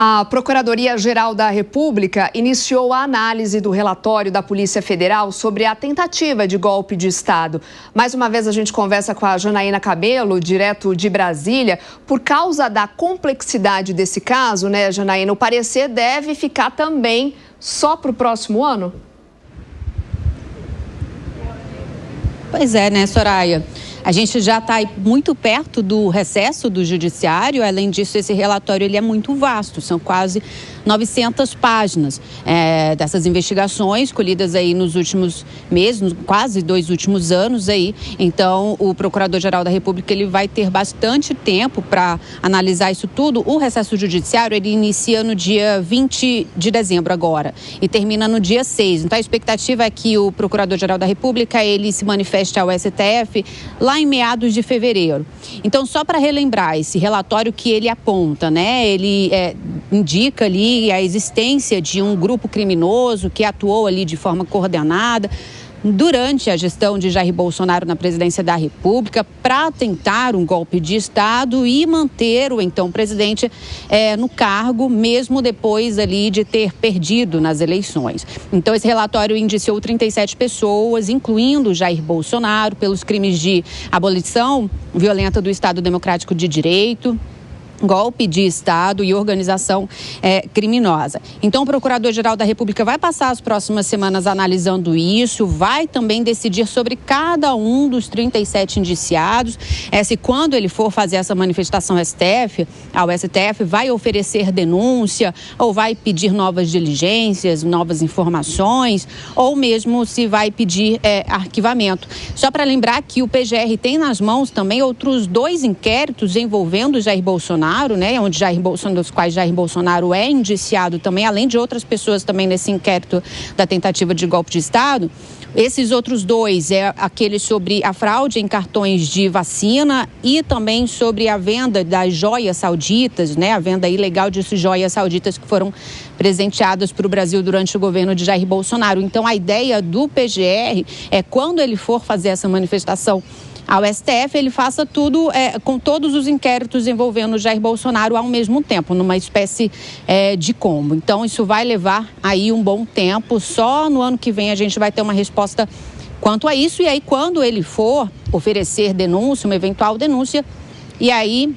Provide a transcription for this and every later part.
A Procuradoria-Geral da República iniciou a análise do relatório da Polícia Federal sobre a tentativa de golpe de Estado. Mais uma vez a gente conversa com a Janaína Cabello, direto de Brasília. Por causa da complexidade desse caso, né, Janaína, o parecer deve ficar também só para o próximo ano? Pois é, né, Soraya? A gente já está muito perto do recesso do judiciário. Além disso, esse relatório ele é muito vasto, são quase 900 páginas dessas investigações colhidas aí nos últimos meses, quase 2 últimos anos aí. Então, o Procurador-Geral da República ele vai ter bastante tempo para analisar isso tudo. O recesso judiciário ele inicia no dia 20 de dezembro agora e termina no dia 6. Então, a expectativa é que o Procurador-Geral da República ele se manifeste ao STF lá em meados de fevereiro. Então, só para relembrar, esse relatório que ele aponta, né, ele indica ali a existência de um grupo criminoso que atuou ali de forma coordenada durante a gestão de Jair Bolsonaro na presidência da República para tentar um golpe de Estado e manter o então presidente no cargo, mesmo depois ali de ter perdido nas eleições. Então, esse relatório indiciou 37 pessoas, incluindo Jair Bolsonaro, pelos crimes de abolição violenta do Estado Democrático de Direito, golpe de Estado e organização criminosa. Então, o Procurador-Geral da República vai passar as próximas semanas analisando isso, vai também decidir sobre cada um dos 37 indiciados, se quando ele for fazer essa manifestação ao STF, vai oferecer denúncia ou vai pedir novas diligências, novas informações, ou mesmo se vai pedir arquivamento. Só para lembrar que o PGR tem nas mãos também outros 2 inquéritos envolvendo Jair Bolsonaro, né, dos quais Jair Bolsonaro é indiciado também, além de outras pessoas também nesse inquérito da tentativa de golpe de Estado. Esses outros 2 aquele sobre a fraude em cartões de vacina e também sobre a venda das joias sauditas, né, a venda ilegal de joias sauditas que foram presenteadas para o Brasil durante o governo de Jair Bolsonaro. Então, a ideia do PGR é, quando ele for fazer essa manifestação ao STF, ele faça tudo com todos os inquéritos envolvendo Jair Bolsonaro ao mesmo tempo, numa espécie de combo. Então, isso vai levar aí um bom tempo. Só no ano que vem a gente vai ter uma resposta quanto a isso. E aí, quando ele for oferecer denúncia, uma eventual denúncia, e aí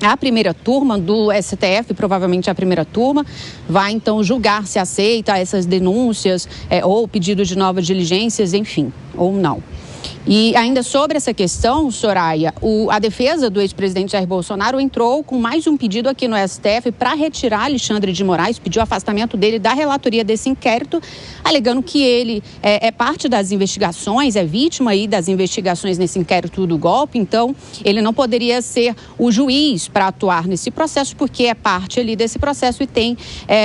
a primeira turma do STF, provavelmente a primeira turma, vai então julgar se aceita essas denúncias ou pedido de novas diligências, enfim, ou não. E ainda sobre essa questão, Soraya, a defesa do ex-presidente Jair Bolsonaro entrou com mais um pedido aqui no STF para retirar Alexandre de Moraes, pediu o afastamento dele da relatoria desse inquérito, alegando que ele é parte das investigações, é vítima aí das investigações nesse inquérito do golpe, então ele não poderia ser o juiz para atuar nesse processo, porque é parte ali desse processo e tem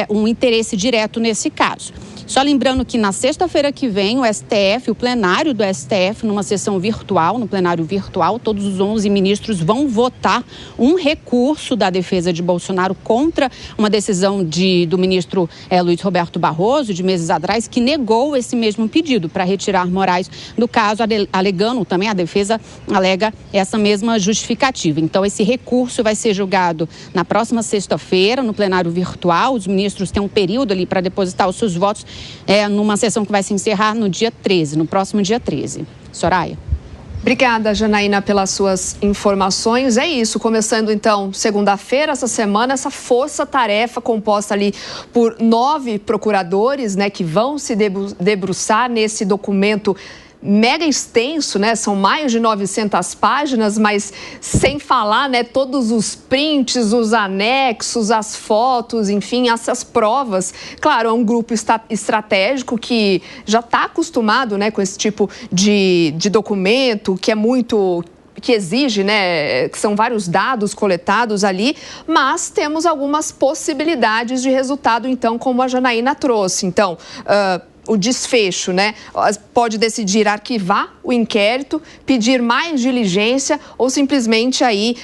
um interesse direto nesse caso. Só lembrando que na sexta-feira que vem, o STF, o plenário do STF, numa sessão virtual, no plenário virtual, todos os 11 ministros vão votar um recurso da defesa de Bolsonaro contra uma decisão do ministro Luiz Roberto Barroso, de meses atrás, que negou esse mesmo pedido para retirar Moraes do caso, alegando também, a defesa alega essa mesma justificativa. Então, esse recurso vai ser julgado na próxima sexta-feira, no plenário virtual. Os ministros têm um período ali para depositar os seus votos, numa sessão que vai se encerrar no dia 13, no próximo dia 13. Soraya. Obrigada, Janaína, pelas suas informações. É isso, começando então segunda-feira, essa semana, essa força-tarefa composta ali por 9 procuradores, né, que vão se debruçar nesse documento mega extenso, né? São mais de 900 páginas, mas sem falar, né, todos os prints, os anexos, as fotos, enfim, essas provas. Claro, é um grupo estratégico que já está acostumado, né, com esse tipo de documento, que exige, né, que são vários dados coletados ali, mas temos algumas possibilidades de resultado, então, como a Janaína trouxe. Então, o desfecho, né? Pode decidir arquivar o inquérito, pedir mais diligência ou simplesmente aí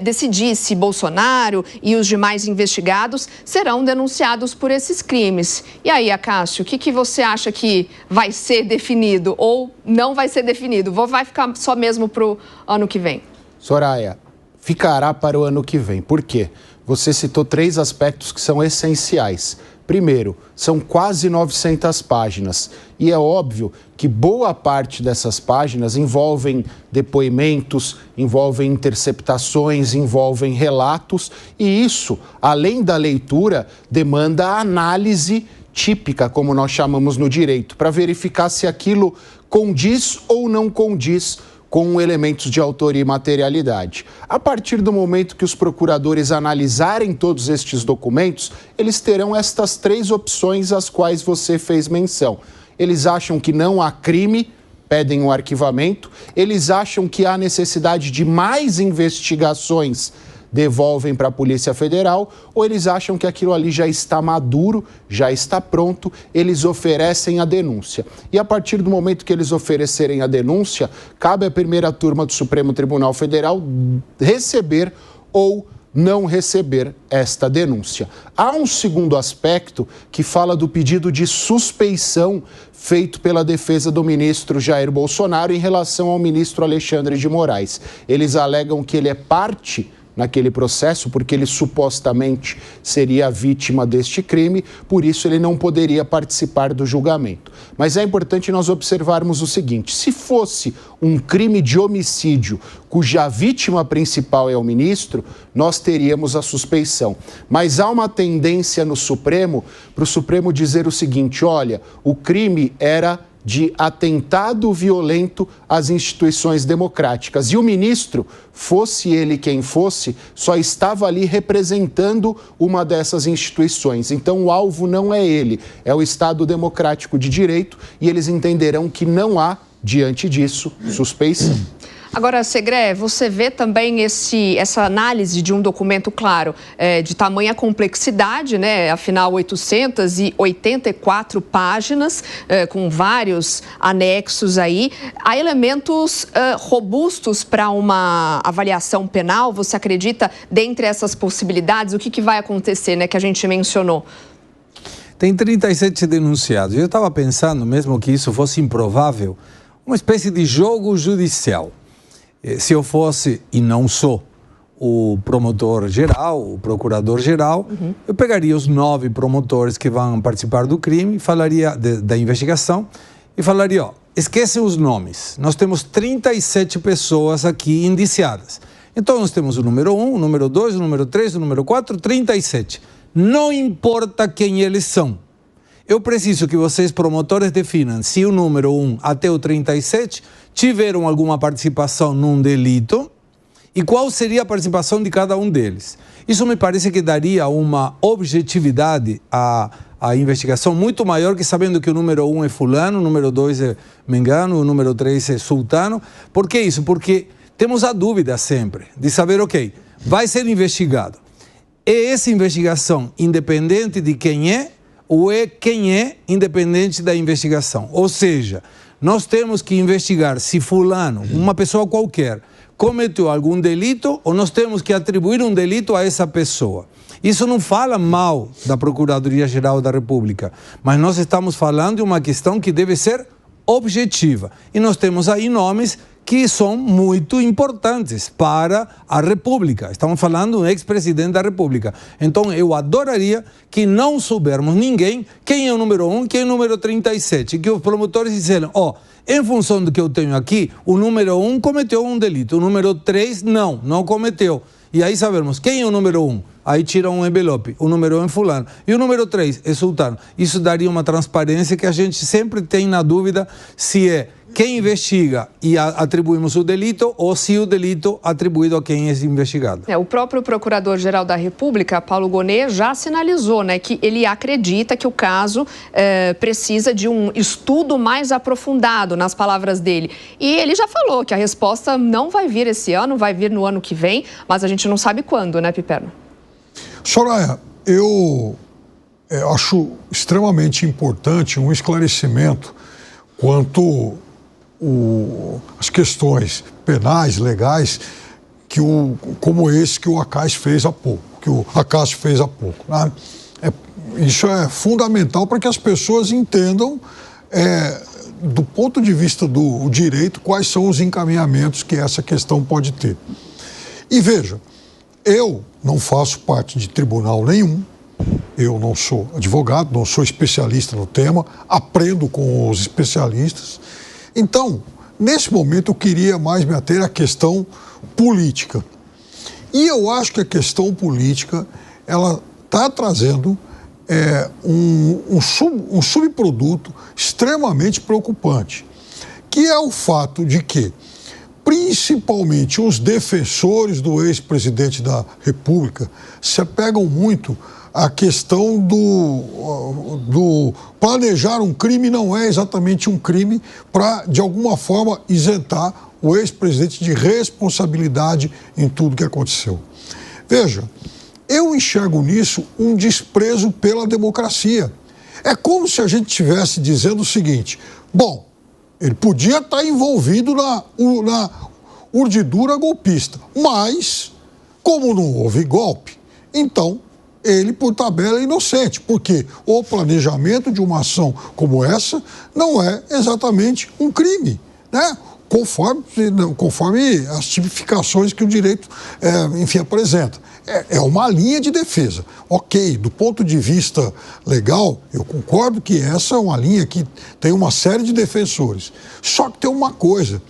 decidir se Bolsonaro e os demais investigados serão denunciados por esses crimes. E aí, Acácio, o que você acha que vai ser definido ou não vai ser definido? Vai ficar só mesmo para o ano que vem? Soraya, ficará para o ano que vem. Por quê? você citou 3 aspectos que são essenciais. Primeiro, são quase 900 páginas e é óbvio que boa parte dessas páginas envolvem depoimentos, envolvem interceptações, envolvem relatos e isso, além da leitura, demanda a análise típica, como nós chamamos no direito, para verificar se aquilo condiz ou não condiz com elementos de autoria e materialidade. A partir do momento que os procuradores analisarem todos estes documentos, eles terão estas 3 opções às quais você fez menção. Eles acham que não há crime, pedem um arquivamento. Eles acham que há necessidade de mais investigações, devolvem para a Polícia Federal, ou eles acham que aquilo ali já está maduro, já está pronto, eles oferecem a denúncia. E a partir do momento que eles oferecerem a denúncia, cabe à primeira turma do Supremo Tribunal Federal receber ou não receber esta denúncia. Há um segundo aspecto que fala do pedido de suspeição feito pela defesa do ministro Jair Bolsonaro em relação ao ministro Alexandre de Moraes. Eles alegam que ele é parte naquele processo, porque ele supostamente seria a vítima deste crime, por isso ele não poderia participar do julgamento. Mas é importante nós observarmos o seguinte: se fosse um crime de homicídio cuja vítima principal é o ministro, nós teríamos a suspeição. Mas há uma tendência no Supremo para o Supremo dizer o seguinte: olha, o crime era de atentado violento às instituições democráticas. E o ministro, fosse ele quem fosse, só estava ali representando uma dessas instituições. Então o alvo não é ele, é o Estado Democrático de Direito, e eles entenderão que não há, diante disso, suspeição. Agora, Segré, você vê também essa análise de um documento, claro, de tamanha complexidade, né? Afinal, 884 páginas, com vários anexos aí. Há elementos robustos para uma avaliação penal? Você acredita, dentre essas possibilidades, o que vai acontecer, né, que a gente mencionou? Tem 37 denunciados. Eu estava pensando, mesmo que isso fosse improvável, uma espécie de jogo judicial. Se eu fosse, e não sou, o promotor-geral, o procurador-geral, eu pegaria os 9 promotores que vão participar do crime, falaria da investigação e falaria, esquecem os nomes, nós temos 37 pessoas aqui indiciadas. Então nós temos o número 1, o número 2, o número 3, o número 4, 37. Não importa quem eles são. Eu preciso que vocês, promotores, definam se o número 1 até o 37 tiveram alguma participação num delito e qual seria a participação de cada um deles. Isso me parece que daria uma objetividade à investigação muito maior que sabendo que o número 1 é fulano, o número 2 é mengano, o número 3 é sultano. Por que isso? Porque temos a dúvida sempre de saber, ok, vai ser investigado. É essa investigação independente de quem é ou é quem é independente da investigação? Ou seja, nós temos que investigar se fulano, uma pessoa qualquer, cometeu algum delito ou nós temos que atribuir um delito a essa pessoa. Isso não fala mal da Procuradoria-Geral da República, mas nós estamos falando de uma questão que deve ser objetiva. E nós temos aí nomes que são muito importantes para a República. Estamos falando do ex-presidente da República. Então, eu adoraria que não soubermos ninguém quem é o número 1, quem é o número 37. Que os promotores disseram, em função do que eu tenho aqui, o número 1 cometeu um delito, o número 3 não cometeu. E aí sabemos quem é o número 1. Aí tira um envelope, o número 1 é fulano. E o número 3 é sultano. Isso daria uma transparência que a gente sempre tem na dúvida se é quem investiga e atribuímos o delito ou se o delito atribuído a quem é investigado. O próprio Procurador-Geral da República, Paulo Gonet, já sinalizou, né, que ele acredita que o caso precisa de um estudo mais aprofundado, nas palavras dele. E ele já falou que a resposta não vai vir esse ano, vai vir no ano que vem, mas a gente não sabe quando, né, Piperno? Soraya, eu acho extremamente importante um esclarecimento quanto as questões penais, legais, como esse que o Acácio fez há pouco. Né? Isso é fundamental para que as pessoas entendam, do ponto de vista do direito, quais são os encaminhamentos que essa questão pode ter. E veja, eu não faço parte de tribunal nenhum, eu não sou advogado, não sou especialista no tema, aprendo com os especialistas. Então, nesse momento eu queria mais me ater à questão política. E eu acho que a questão política, ela está trazendo um subproduto extremamente preocupante, que é o fato de que, principalmente os defensores do ex-presidente da República, se apegam muito à questão do planejar um crime não é exatamente um crime para, de alguma forma, isentar o ex-presidente de responsabilidade em tudo que aconteceu. Veja, eu enxergo nisso um desprezo pela democracia. É como se a gente estivesse dizendo o seguinte: bom, ele podia estar envolvido na urdidura golpista, mas, como não houve golpe, então ele, por tabela, é inocente, porque o planejamento de uma ação como essa não é exatamente um crime, né? Conforme as tipificações que o direito, apresenta. É uma linha de defesa. Ok, do ponto de vista legal, eu concordo que essa é uma linha que tem uma série de defensores. Só que tem uma coisa: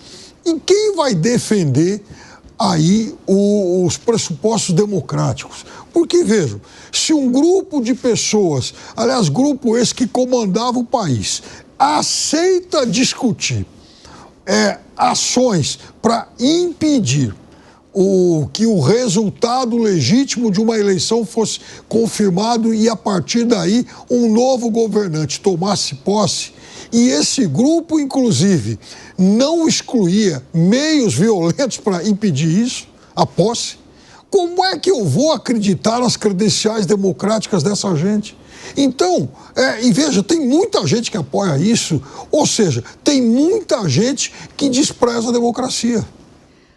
e quem vai defender aí os pressupostos democráticos? Porque, vejam, se um grupo de pessoas, aliás, grupo esse que comandava o país, aceita discutir ações para impedir que o resultado legítimo de uma eleição fosse confirmado e, a partir daí, um novo governante tomasse posse, e esse grupo, inclusive, não excluía meios violentos para impedir isso, a posse, como é que eu vou acreditar nas credenciais democráticas dessa gente? Então, e veja, tem muita gente que apoia isso, ou seja, tem muita gente que despreza a democracia.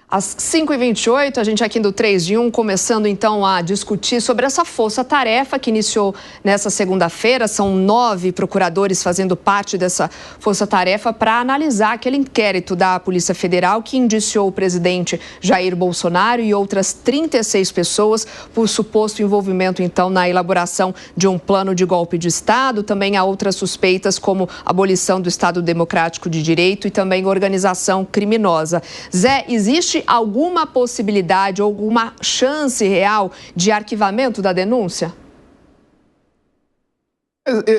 Às 5h28, a gente aqui do 3 de 1, começando então a discutir sobre essa força-tarefa que iniciou nessa segunda-feira. São 9 procuradores fazendo parte dessa força-tarefa para analisar aquele inquérito da Polícia Federal que indiciou o presidente Jair Bolsonaro e outras 36 pessoas por suposto envolvimento então na elaboração de um plano de golpe de Estado. Também há outras suspeitas como abolição do Estado Democrático de Direito e também organização criminosa. Zé, existe alguma possibilidade, alguma chance real de arquivamento da denúncia?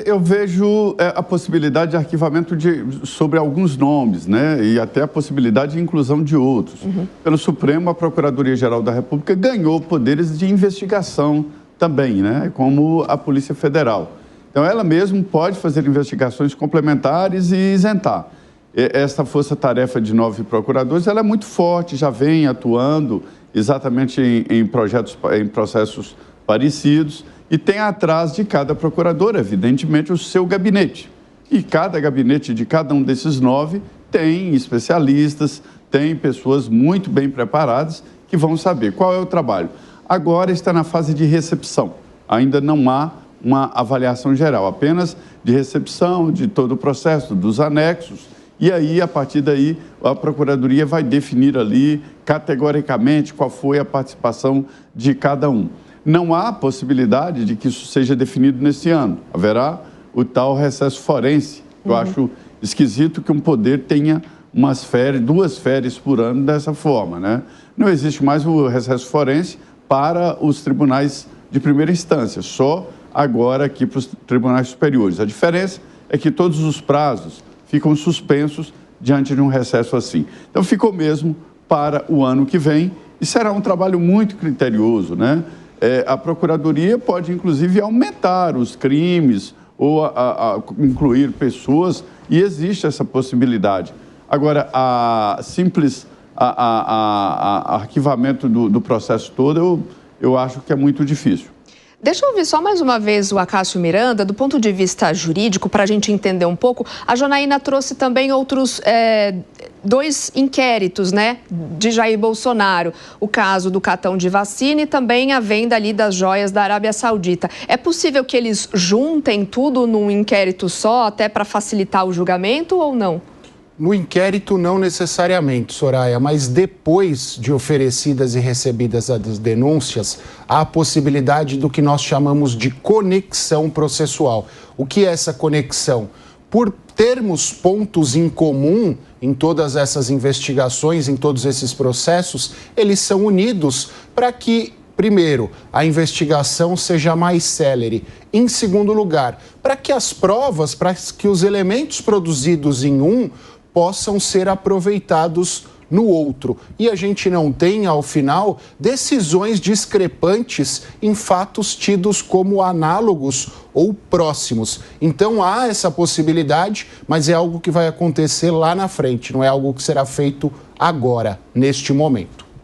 Eu vejo a possibilidade de arquivamento sobre alguns nomes, né? E até a possibilidade de inclusão de outros. Pelo Supremo, a Procuradoria-Geral da República ganhou poderes de investigação também, né? Como a Polícia Federal. Então, ela mesma pode fazer investigações complementares e isentar. Essa força-tarefa de 9 procuradores, ela é muito forte, já vem atuando exatamente em processos parecidos e tem atrás de cada procurador, evidentemente, o seu gabinete. E cada gabinete de cada um desses 9 tem especialistas, tem pessoas muito bem preparadas que vão saber qual é o trabalho. Agora está na fase de recepção, ainda não há uma avaliação geral, apenas de recepção de todo o processo, dos anexos. E aí, a partir daí, a Procuradoria vai definir ali, categoricamente, qual foi a participação de cada um. Não há possibilidade de que isso seja definido nesse ano. Haverá o tal recesso forense. Eu acho esquisito que um poder tenha duas férias por ano dessa forma, né? Não existe mais o recesso forense para os tribunais de primeira instância, só agora aqui para os tribunais superiores. A diferença é que todos os prazos ficam suspensos diante de um recesso assim. Então, ficou mesmo para o ano que vem e será um trabalho muito criterioso, né? A Procuradoria pode, inclusive, aumentar os crimes ou incluir pessoas, e existe essa possibilidade. Agora, simples arquivamento do processo todo, eu acho que é muito difícil. Deixa eu ouvir só mais uma vez o Acácio Miranda, do ponto de vista jurídico, para a gente entender um pouco. A Janaína trouxe também outros 2 inquéritos, né, de Jair Bolsonaro. O caso do cartão de vacina e também a venda ali das joias da Arábia Saudita. É possível que eles juntem tudo num inquérito só, até para facilitar o julgamento ou não? No inquérito, não necessariamente, Soraya, mas depois de oferecidas e recebidas as denúncias, há a possibilidade do que nós chamamos de conexão processual. O que é essa conexão? Por termos pontos em comum em todas essas investigações, em todos esses processos, eles são unidos para que, primeiro, a investigação seja mais célere. Em segundo lugar, para que as provas, para que os elementos produzidos em um possam ser aproveitados no outro. E a gente não tem, ao final, decisões discrepantes em fatos tidos como análogos ou próximos. Então há essa possibilidade, mas é algo que vai acontecer lá na frente, não é algo que será feito agora, neste momento.